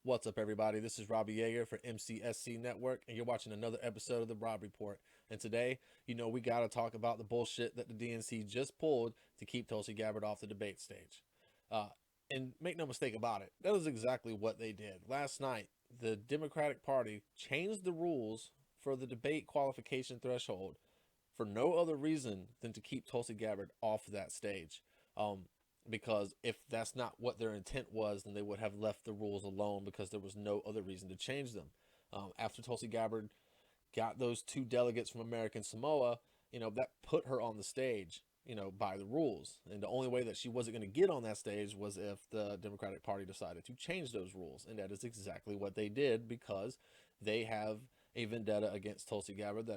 What's up, everybody? This is Robbie Yeager for MCSC Network, and you're watching another episode of the Rob Report. And today, we got to talk about the bullshit that the DNC just pulled to keep Tulsi Gabbard off the debate stage. Uh, and make no mistake about it, that is exactly what they did. Last night, the Democratic Party changed the rules for the debate qualification threshold for no other reason than to keep Tulsi Gabbard off that stage. Um, because if that's not what their intent was, then they would have left the rules alone because there was no other reason to change them. After Tulsi Gabbard got those two delegates from American Samoa, that put her on the stage, by the rules. And the only way that she wasn't going to get on that stage was if the Democratic Party decided to change those rules. And that is exactly what they did because they have a vendetta against Tulsi Gabbard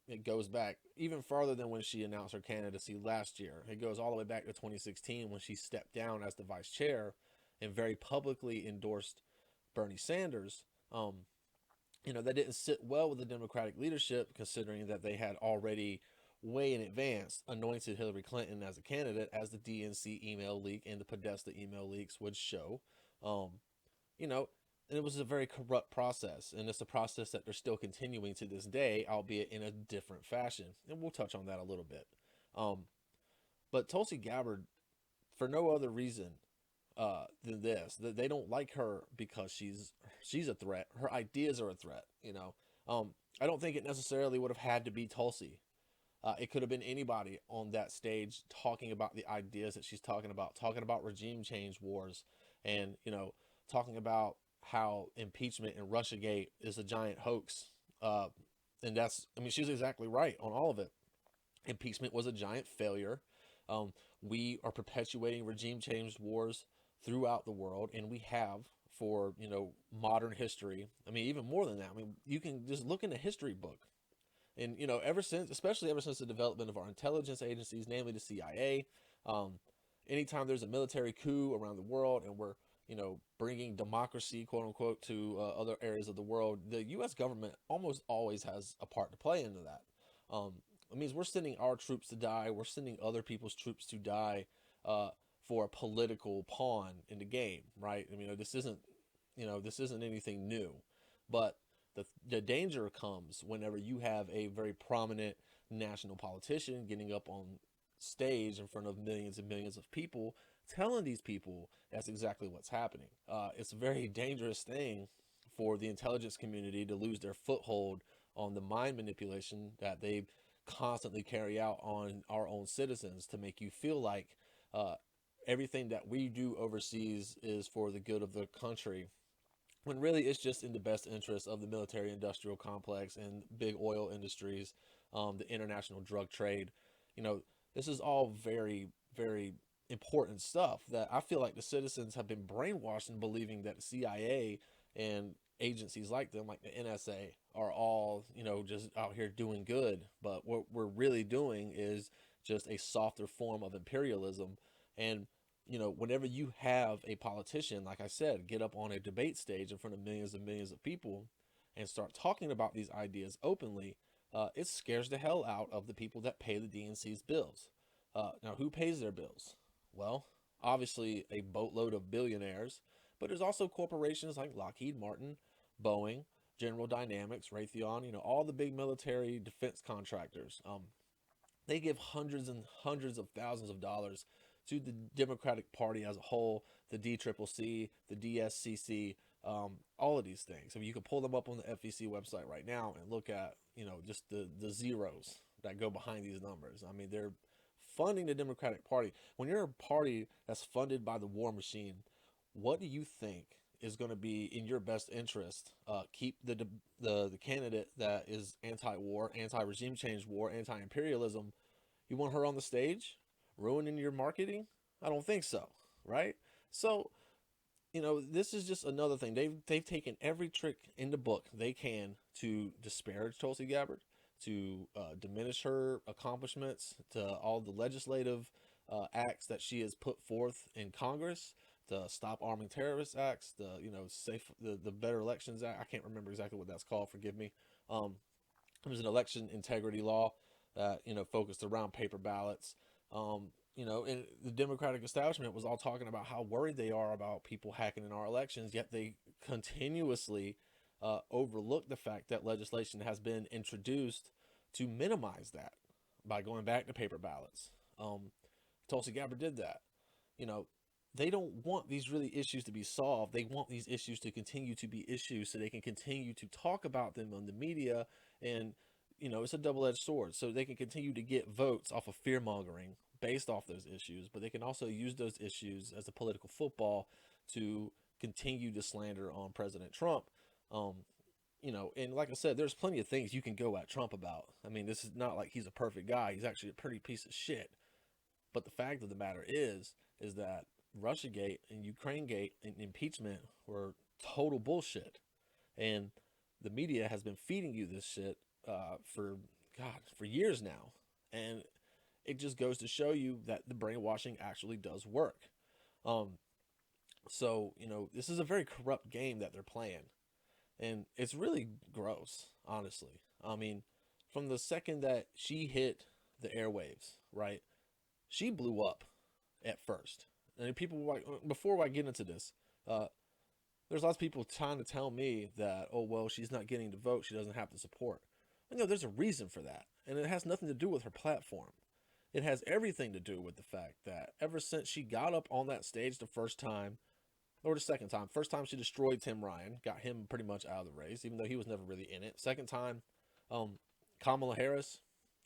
it goes back even farther than when she announced her candidacy last year. It goes all the way back to 2016 when she stepped down as the vice chair and very publicly endorsed Bernie Sanders. That didn't sit well with the Democratic leadership, considering that they had already way in advance anointed Hillary Clinton as a candidate, as the DNC email leak and the Podesta email leaks would show. Um, you know, and it was a very corrupt process, and it's a process that they're still continuing to this day, albeit in a different fashion. And we'll touch on that a little bit. Um, but Tulsi Gabbard, for no other reason than this, that they don't like her because she's a threat. Her ideas are a threat. I don't think it necessarily would have had to be Tulsi. It could have been anybody on that stage talking about the ideas that she's talking about regime change wars, and talking about how impeachment and Russiagate is a giant hoax. And she's exactly right on all of it. Impeachment was a giant failure. We are perpetuating regime change wars throughout the world, and we have for modern history. I mean, even more than that. I mean, you can just look in the history book, and especially ever since the development of our intelligence agencies, namely the CIA. Um, Anytime there's a military coup around the world, and we're bringing democracy, quote unquote, to other areas of the world, the U.S. government almost always has a part to play into that. Um, it means we're sending our troops to die. We're sending other people's troops to die for a political pawn in the game, right? I mean, this isn't anything new, but the danger comes whenever you have a very prominent national politician getting up on stage in front of millions and millions of people, telling these people that's exactly what's happening. It's a very dangerous thing for the intelligence community to lose their foothold on the mind manipulation that they constantly carry out on our own citizens to make you feel like uh, everything that we do overseas is for the good of the country, when really it's just in the best interest of the military industrial complex and big oil industries, the international drug trade. You know, this is all very, very important stuff that I feel like the citizens have been brainwashed in believing that the CIA and agencies like them, like the NSA, are all, just out here doing good. But what we're really doing is just a softer form of imperialism. And whenever you have a politician, like I said, get up on a debate stage in front of millions and millions of people and start talking about these ideas openly, it scares the hell out of the people that pay the DNC's bills. Now, who pays their bills? Well, obviously a boatload of billionaires, but there's also corporations like Lockheed Martin, Boeing, General Dynamics, Raytheon, all the big military defense contractors. They give hundreds and hundreds of thousands of dollars to the Democratic Party as a whole, the DCCC, the DSCC, all of these things. I mean, you can pull them up on the FEC website right now and look at, just the zeros that go behind these numbers. I mean, they're funding the Democratic Party. When you're a party that's funded by the war machine, what do you think is going to be in your best interest? Keep the candidate that is anti-war, anti-regime change war, anti-imperialism. You want her on the stage, ruining your marketing? I don't think so, right? So, this is just another thing. They've taken every trick in the book they can to disparage Tulsi Gabbard, to diminish her accomplishments, to all the legislative acts that she has put forth in Congress, the Stop Arming Terrorists Acts, the Better Elections Act. I can't remember exactly what that's called. Forgive me. It was an election integrity law that focused around paper ballots. and the Democratic establishment was all talking about how worried they are about people hacking in our elections, yet they continuously overlook the fact that legislation has been introduced to minimize that by going back to paper ballots. Tulsi Gabbard did that. You know, they don't want these really issues to be solved. They want these issues to continue to be issues so they can continue to talk about them on the media. And, it's a double-edged sword. So they can continue to get votes off of fear-mongering based off those issues, but they can also use those issues as a political football to continue to slander on President Trump. And like I said, there's plenty of things you can go at Trump about. I mean, this is not like he's a perfect guy. He's actually a pretty piece of shit. But the fact of the matter is that Russiagate and Ukrainegate and impeachment were total bullshit. And the media has been feeding you this shit for years now. And it just goes to show you that the brainwashing actually does work. So, this is a very corrupt game that they're playing. And it's really gross, honestly. I mean, from the second that she hit the airwaves, right? She blew up at first. And people were like, before I get into this, there's lots of people trying to tell me that, oh, well, she's not getting the vote. She doesn't have the support. No, there's a reason for that. And it has nothing to do with her platform. It has everything to do with the fact that ever since she got up on that stage the first time, or the second time, first time she destroyed Tim Ryan, got him pretty much out of the race, even though he was never really in it. Second time, Kamala Harris,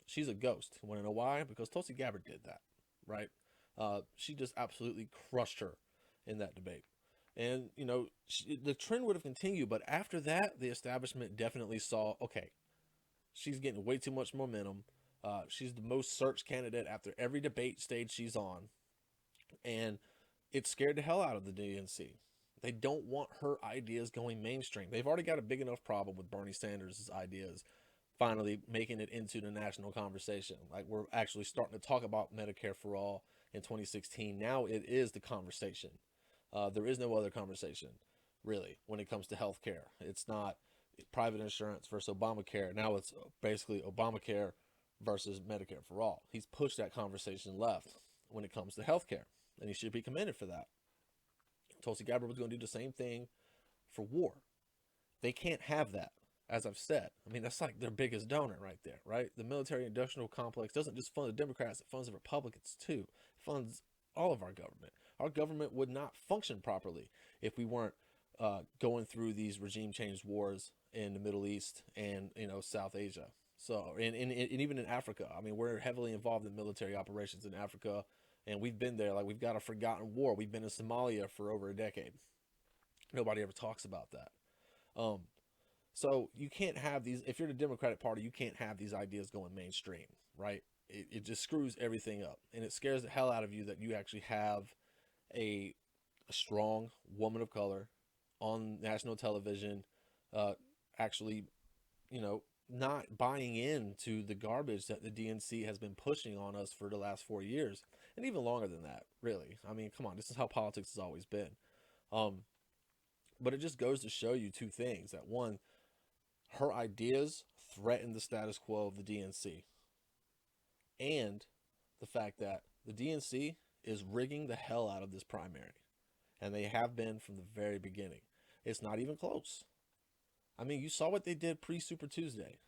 she's a ghost. You want to know why? Because Tulsi Gabbard did that, right? She just absolutely crushed her in that debate. And, the trend would have continued, but after that, the establishment definitely saw, okay, she's getting way too much momentum. She's the most searched candidate after every debate stage she's on. And it scared the hell out of the DNC. They don't want her ideas going mainstream. They've already got a big enough problem with Bernie Sanders' ideas finally making it into the national conversation. Like, we're actually starting to talk about Medicare for all in 2016. Now it is the conversation. There is no other conversation, really, when it comes to healthcare. It's not private insurance versus Obamacare. Now it's basically Obamacare versus Medicare for all. He's pushed that conversation left when it comes to healthcare, and he should be commended for that. Tulsi Gabbard was going to do the same thing for war. They can't have that, as I've said. I mean, that's like their biggest donor right there, right? The military-industrial complex doesn't just fund the Democrats, it funds the Republicans too. It funds all of our government. Our government would not function properly if we weren't going through these regime change wars in the Middle East and, South Asia. So, and even in Africa. I mean, we're heavily involved in military operations in Africa, and we've been there. Like, we've got a forgotten war. We've been in Somalia for over a decade. Nobody ever talks about that. So you can't have these, if you're the Democratic Party, you can't have these ideas going mainstream, right? It just screws everything up, and it scares the hell out of you that you actually have a strong woman of color on national television, actually, not buying into the garbage that the DNC has been pushing on us for the last 4 years, and even longer than that, really. I mean, come on, this is how politics has always been. But it just goes to show you two things. That one, her ideas threaten the status quo of the DNC, and the fact that the DNC is rigging the hell out of this primary, and they have been from the very beginning. It's not even close. I mean, you saw what they did pre-Super Tuesday.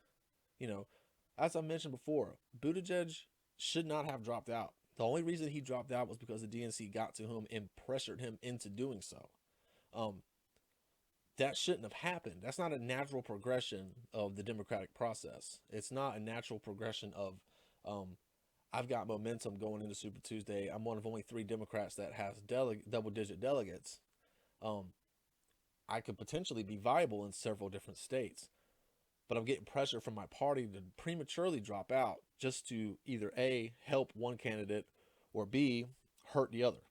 As I mentioned before, Buttigieg should not have dropped out. The only reason he dropped out was because the DNC got to him and pressured him into doing so. That shouldn't have happened. That's not a natural progression of the democratic process. It's not a natural progression of, I've got momentum going into Super Tuesday. I'm one of only 3 Democrats that has double-digit delegates. I could potentially be viable in several different states, but I'm getting pressure from my party to prematurely drop out just to either A, help one candidate, or B, hurt the other.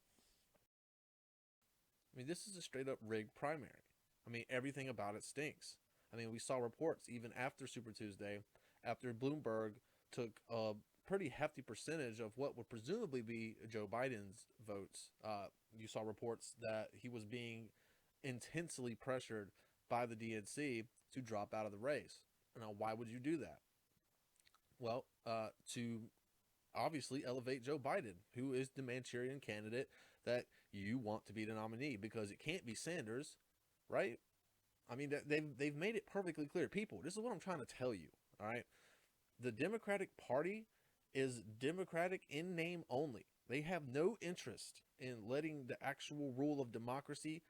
I mean, this is a straight up rigged primary. I mean, everything about it stinks. I mean, we saw reports even after Super Tuesday, after Bloomberg took a pretty hefty percentage of what would presumably be Joe Biden's votes. You saw reports that he was being intensely pressured by the DNC to drop out of the race. Now, why would you do that? Well, to obviously elevate Joe Biden, who is the Manchurian candidate that you want to be the nominee, because it can't be Sanders, right? I mean, they've made it perfectly clear. People, this is what I'm trying to tell you, all right? The Democratic Party is Democratic in name only. They have no interest in letting the actual rule of democracy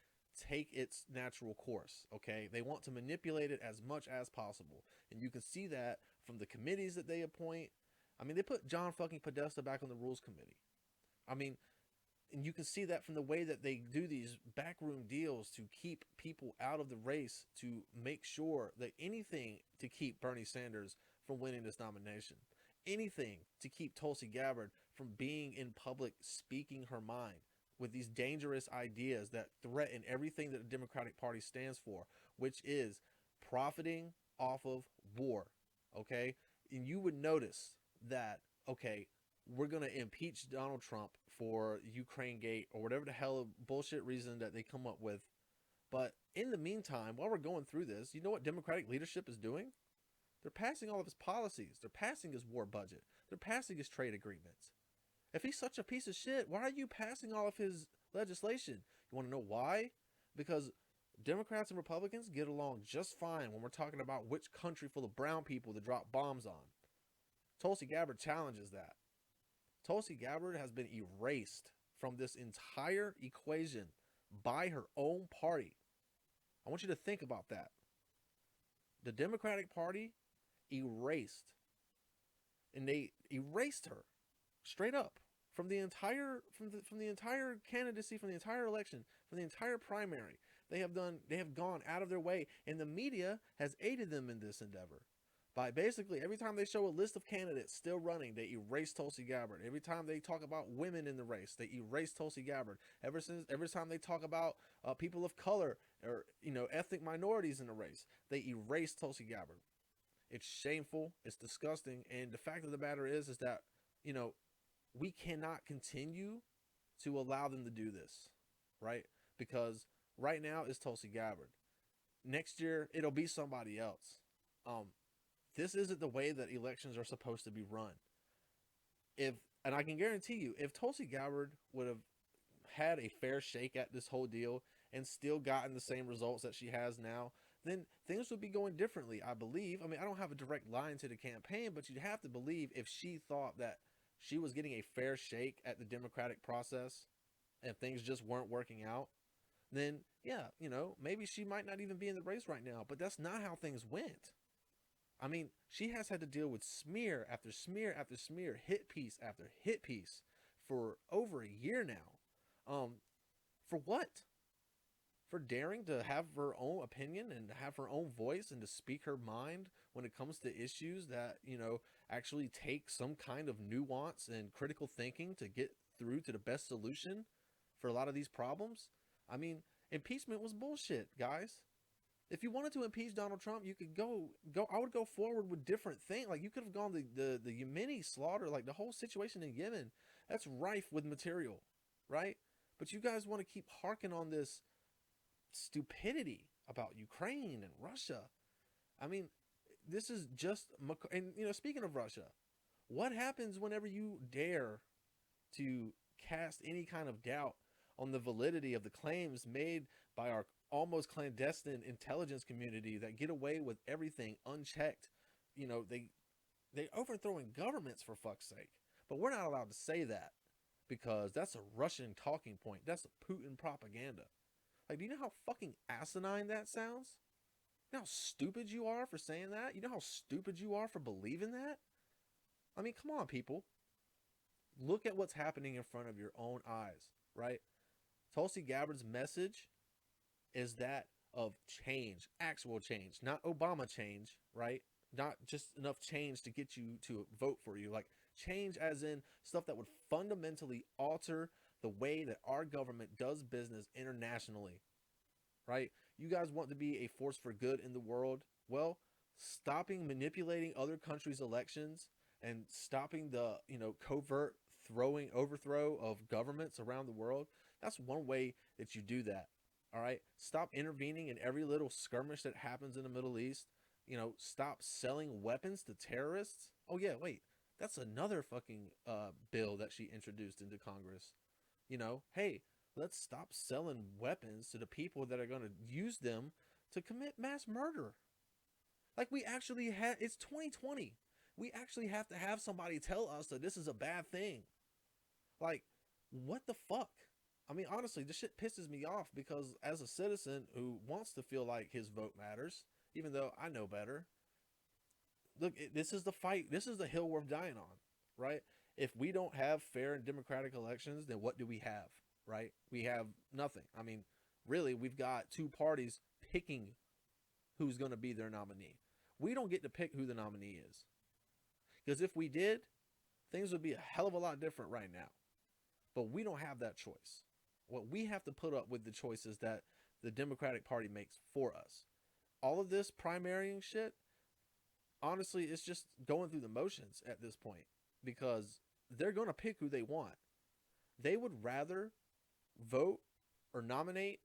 take its natural course, okay? They want to manipulate it as much as possible. And you can see that from the committees that they appoint. I mean, they put John fucking Podesta back on the Rules Committee. I mean, and you can see that from the way that they do these backroom deals to keep people out of the race, to make sure that anything to keep Bernie Sanders from winning this nomination, anything to keep Tulsi Gabbard from being in public speaking her mind with these dangerous ideas that threaten everything that the Democratic Party stands for, which is profiting off of war, okay? And you would notice that, okay, we're going to impeach Donald Trump for Ukraine Gate or whatever the hell bullshit reason that they come up with. But in the meantime, while we're going through this, you know what Democratic leadership is doing? They're passing all of his policies. They're passing his war budget. They're passing his trade agreements. If he's such a piece of shit, why are you passing all of his legislation? You want to know why? Because Democrats and Republicans get along just fine when we're talking about which country full of brown people to drop bombs on. Tulsi Gabbard challenges that. Tulsi Gabbard has been erased from this entire equation by her own party. I want you to think about that. The Democratic Party erased, and they erased her straight up from the entire candidacy, from the entire election, from the entire primary. They have gone out of their way, and the media has aided them in this endeavor. By basically every time they show a list of candidates still running, they erase Tulsi Gabbard. Every time they talk about women in the race, they erase Tulsi Gabbard. Every time they talk about people of color or ethnic minorities in the race, they erase Tulsi Gabbard. It's shameful. It's disgusting. And the fact of the matter is that we cannot continue to allow them to do this, right? Because right now it's Tulsi Gabbard. Next year it'll be somebody else. This isn't the way that elections are supposed to be run. And I can guarantee you, if Tulsi Gabbard would have had a fair shake at this whole deal and still gotten the same results that she has now, then things would be going differently, I believe. I mean, I don't have a direct line to the campaign, but you'd have to believe if she thought that she was getting a fair shake at the Democratic process and things just weren't working out, then yeah, maybe she might not even be in the race right now. But that's not how things went. I mean, she has had to deal with smear after smear after smear, hit piece after hit piece for over a year now. For what? For daring to have her own opinion and have her own voice and to speak her mind when it comes to issues that, actually take some kind of nuance and critical thinking to get through to the best solution for a lot of these problems. I mean, impeachment was bullshit, guys. If you wanted to impeach Donald Trump, you could go. I would go forward with different things. Like, you could have gone the Yemeni slaughter, like the whole situation in Yemen. That's rife with material, right? But you guys want to keep harking on this stupidity about Ukraine and Russia. I mean, this is just, and speaking of Russia, what happens whenever you dare to cast any kind of doubt on the validity of the claims made by our almost clandestine intelligence community that get away with everything unchecked? They overthrowing governments, for fuck's sake. But we're not allowed to say that because that's a Russian talking point. That's a Putin propaganda. Like, do you know how fucking asinine that sounds? You know how stupid you are for saying that? You know how stupid you are for believing that? I mean, come on, people. Look at what's happening in front of your own eyes, right? Tulsi Gabbard's message is that of change, actual change, not Obama change, right? Not just enough change to get you to vote for you. Like, change as in stuff that would fundamentally alter the way that our government does business internationally, right? You guys want to be a force for good in the world? Well, stopping manipulating other countries' elections and stopping the, covert overthrow of governments around the world, that's one way that you do that. All right. Stop intervening in every little skirmish that happens in the Middle East. Stop selling weapons to terrorists. Oh yeah, wait. That's another fucking bill that she introduced into Congress. You know, hey, let's stop selling weapons to the people that are going to use them to commit mass murder. Like, we actually have, it's 2020. We actually have to have somebody tell us that this is a bad thing. Like, what the fuck? I mean, honestly, this shit pisses me off because as a citizen who wants to feel like his vote matters, even though I know better, look, this is the fight. This is the hill worth dying on, right? If we don't have fair and democratic elections, then what do we have, right? We have nothing. I mean, really, we've got two parties picking who's going to be their nominee. We don't get to pick who the nominee is. Because if we did, things would be a hell of a lot different right now. But we don't have that choice. What we have to put up with the choices that the Democratic Party makes for us. All of this primarying shit, honestly, it's just going through the motions at this point because they're going to pick who they want. They would rather vote or nominate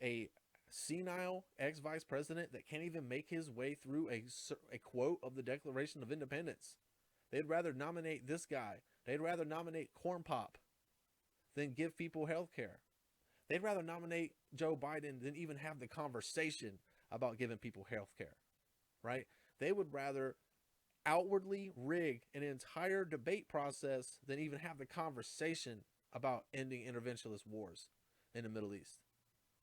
a senile ex-vice president that can't even make his way through a quote of the Declaration of Independence. They'd rather nominate this guy. They'd rather nominate Corn Pop than give people health care. They'd rather nominate Joe Biden than even have the conversation about giving people health care, right? They would rather outwardly rig an entire debate process than even have the conversation about ending interventionist wars in the Middle East,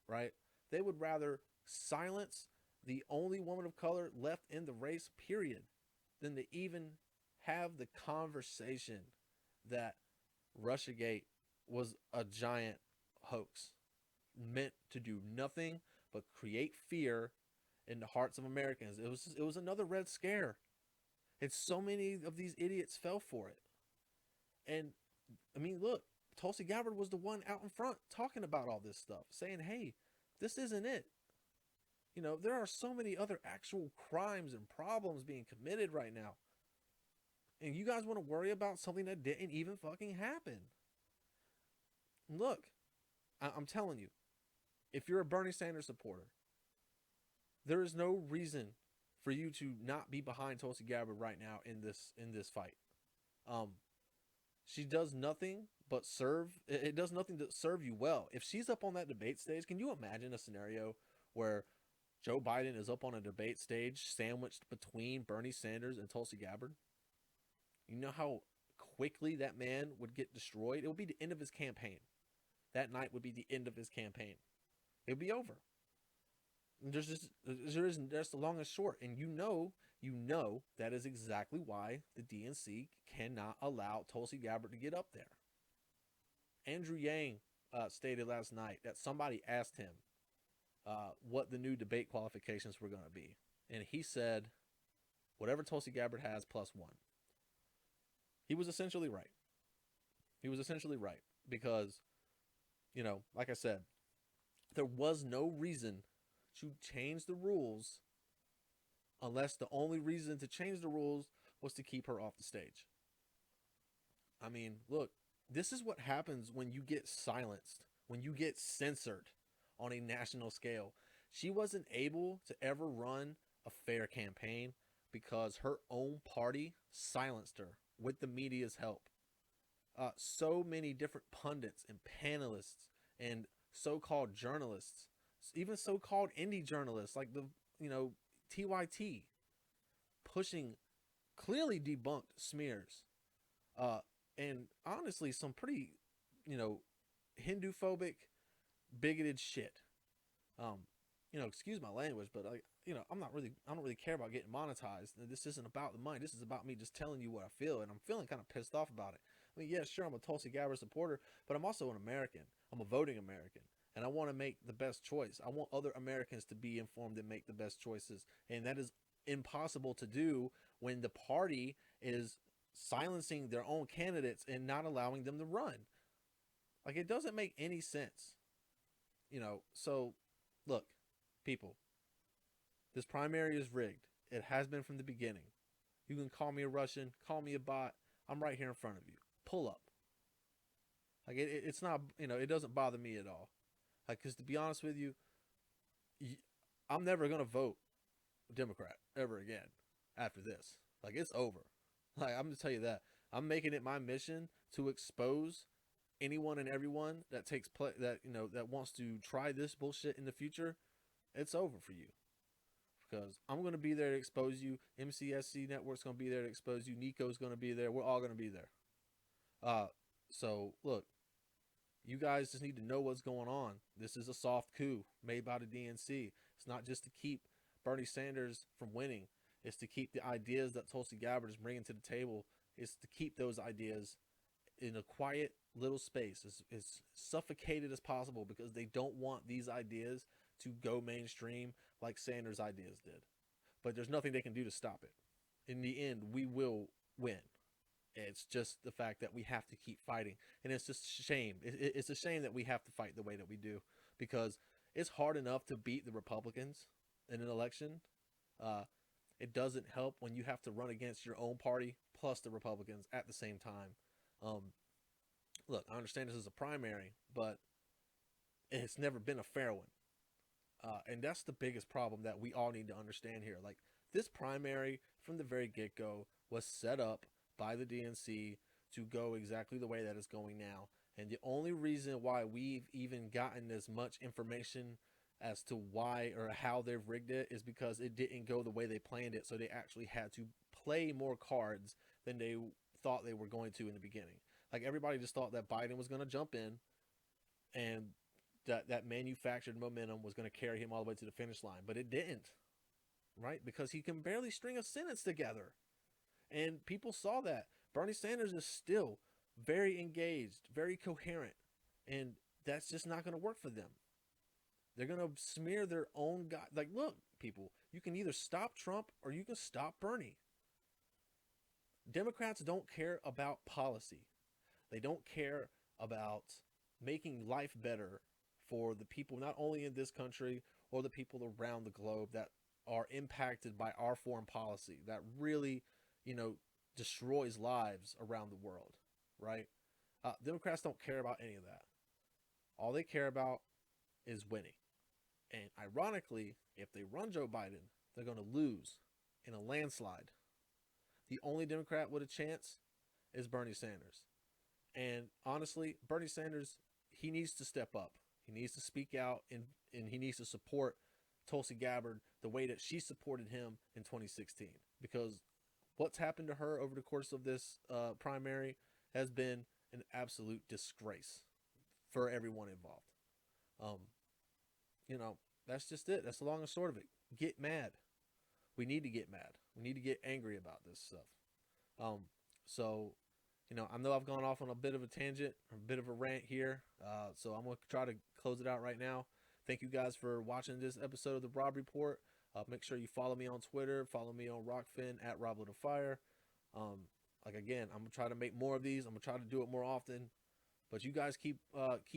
right? They would rather silence the only woman of color left in the race, period, than to even have the conversation that Russiagate was a giant hoax meant to do nothing but create fear in the hearts of Americans. It was another Red Scare. And so many of these idiots fell for it. And I mean, look, Tulsi Gabbard was the one out in front talking about all this stuff, saying, hey, this isn't it. You know, there are so many other actual crimes and problems being committed right now. And you guys want to worry about something that didn't even fucking happen. Look, I'm telling you, if you're a Bernie Sanders supporter, there is no reason for you to not be behind Tulsi Gabbard right now in this fight. She does nothing but serve. It does nothing to serve you well. If she's up on that debate stage, can you imagine a scenario where Joe Biden is up on a debate stage sandwiched between Bernie Sanders and Tulsi Gabbard? You know how quickly that man would get destroyed? It would be the end of his campaign. That night would be the end of his campaign. It would be over. There's the long and short. And you know that is exactly why the DNC cannot allow Tulsi Gabbard to get up there. Andrew Yang stated last night that somebody asked him what the new debate qualifications were going to be. And he said, whatever Tulsi Gabbard has plus one. He was essentially right. He was essentially right because, you know, like I said, there was no reason to change the rules unless the only reason to change the rules was to keep her off the stage. I mean, look, this is what happens when you get silenced, when you get censored on a national scale. She wasn't able to ever run a fair campaign because her own party silenced her with the media's help. So many different pundits and panelists and so-called journalists, even so-called indie journalists like the, you know, TYT, pushing clearly debunked smears. And honestly, some pretty, you know, Hindu-phobic, bigoted shit. You know, excuse my language, but I don't really care about getting monetized. This isn't about the money. This is about me just telling you what I feel, and I'm feeling kind of pissed off about it. I mean, yeah, sure, I'm a Tulsi Gabbard supporter, but I'm also an American. I'm a voting American, and I want to make the best choice. I want other Americans to be informed and make the best choices, and that is impossible to do when the party is silencing their own candidates and not allowing them to run. Like, it doesn't make any sense, you know. So, look, people, this primary is rigged. It has been from the beginning. You can call me a Russian, call me a bot. I'm right here in front of you. Pull up. Like, it's not, you know, it doesn't bother me at all. Like, because to be honest with you, I'm never going to vote Democrat ever again after this. Like, it's over. Like, I'm gonna tell you that I'm making it my mission to expose anyone and everyone that takes play that that wants to try this bullshit in the future. It's over for you because I'm gonna be there to expose you. MCSC Network's gonna be there to expose you. Nico's gonna be there. We're all gonna be there. Uh, so look, you guys just need to know what's going on. This is a soft coup made by the DNC. It's not just to keep Bernie Sanders from winning. It's to keep the ideas that Tulsi Gabbard is bringing to the table. It's to keep those ideas in a quiet little space, as suffocated as possible, because they don't want these ideas to go mainstream like Sanders' ideas did. But there's nothing they can do to stop it. In the end, we will win. It's just the fact that we have to keep fighting. And it's just a shame. It's a shame that we have to fight the way that we do, because it's hard enough to beat the Republicans in an election. It doesn't help when you have to run against your own party plus the Republicans at the same time. Look, I understand this is a primary, but it's never been a fair one. And that's the biggest problem that we all need to understand here. Like, this primary from the very get-go was set up by the DNC to go exactly the way that it's going now. And the only reason why we've even gotten as much information as to why or how they've rigged it is because it didn't go the way they planned it. So they actually had to play more cards than they thought they were going to in the beginning. Like, everybody just thought that Biden was going to jump in and that manufactured momentum was going to carry him all the way to the finish line. But it didn't, right? Because he can barely string a sentence together. And people saw that. Bernie Sanders is still very engaged, very coherent. And that's just not going to work for them. They're going to smear their own guy. Like, look, people, you can either stop Trump or you can stop Bernie. Democrats don't care about policy. They don't care about making life better for the people, not only in this country or the people around the globe that are impacted by our foreign policy that really, destroys lives around the world, right? Democrats don't care about any of that. All they care about is winning. And ironically, if they run Joe Biden, they're going to lose in a landslide. The only Democrat with a chance is Bernie Sanders. And honestly, Bernie Sanders, he needs to step up. He needs to speak out, and he needs to support Tulsi Gabbard the way that she supported him in 2016. Because what's happened to her over the course of this primary has been an absolute disgrace for everyone involved. That's just it. That's the long and short of it. Get mad. We need to get mad. We need to get angry about this stuff. So I know I've gone off on a bit of a tangent, a bit of a rant here. So I'm going to try to close it out right now. Thank you guys for watching this episode of the Rob Report. Make sure you follow me on Twitter. Follow me on Rokfin at RobloTheFire. Again, I'm going to try to make more of these. I'm going to try to do it more often. But you guys keep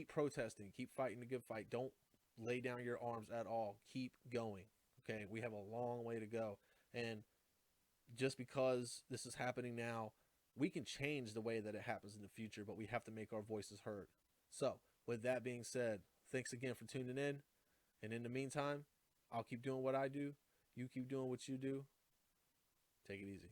protesting. Keep fighting the good fight. Don't lay down your arms at all. Keep going. Okay? We have a long way to go. And just because this is happening now, we can change the way that it happens in the future, but we have to make our voices heard. So, with that being said, thanks again for tuning in. And in the meantime, I'll keep doing what I do. You keep doing what you do. Take it easy.